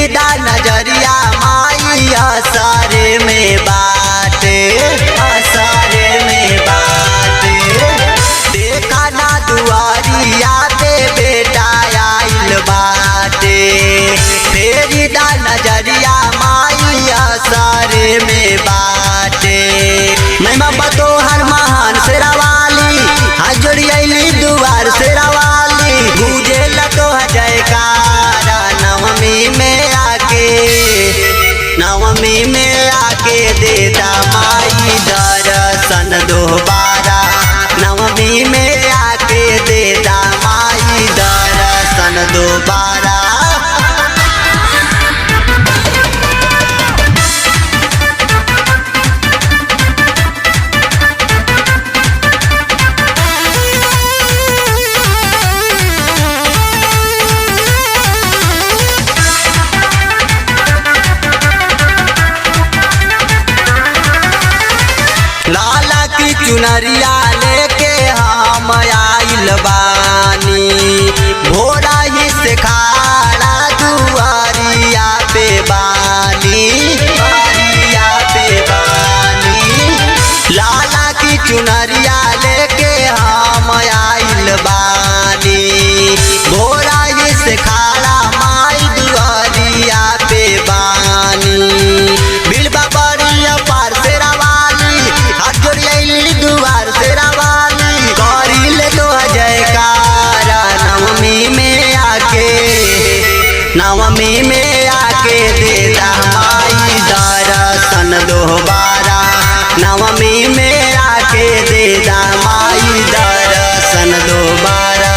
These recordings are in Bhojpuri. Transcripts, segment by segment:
दा नजरिया माई आसारे में बाटे, आसारे में बाटे। देखा ना दुआरिया पे बेटा आइल बाटे, तेरी दा नजरिया माई आसारे में बाटे। महिमा बतो हर महान शेरावाली, हाथ जोड़ी अली दुआर शेरावाली। गूंजे लतो जयकारा नवमी में आके, नवमी में आके देता माई दर्शन दोबारा। नवमी में आके देता माई दर्शन दोबारा। लाला की चुनरिया लेके हम आइल बानी, भोरा ही से खाड़ा दुआरिया पे बानी, दुआरिया पे बानी। लाला की चुनरिया लेके हम आइल बानी, भोरा ही से खाड़ा माई दुआरिया पे बानी। बिलबा बड़िया पार दुआर शेरावाली, करी ले तो जयकारा। नवमी में आके, नवमी में आके देता माई दर्शन दोबारा। नवमी में आके देता माई दर्शन दोबारा।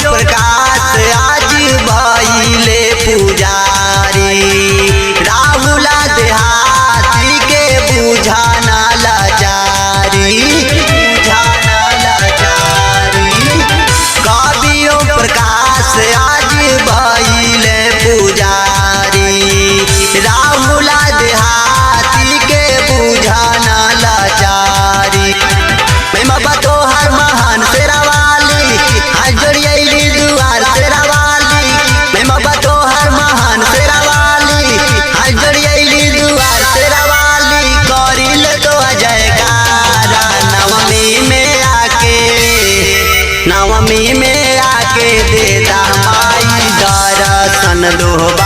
प्रकाश आज भइले पुजारी, राहुला देहाती के बुझाना लाचारी, बुझाना लाचारी। कवियों प्रकाश आज भइले पुजारी, राहुला देहाती के बुझाना लाचारी। महिमा बतो हर महान शेरावाली, हाथ जोड़ी अली दुआर शेरावाली। महिमा बतो हर महान शेरावाली, हाथ जोड़ी अली दुआर शेरावाली। करी ले तो जयकारा नवमी में आके, नवमी में आके देता माई दर्शन दोबारा।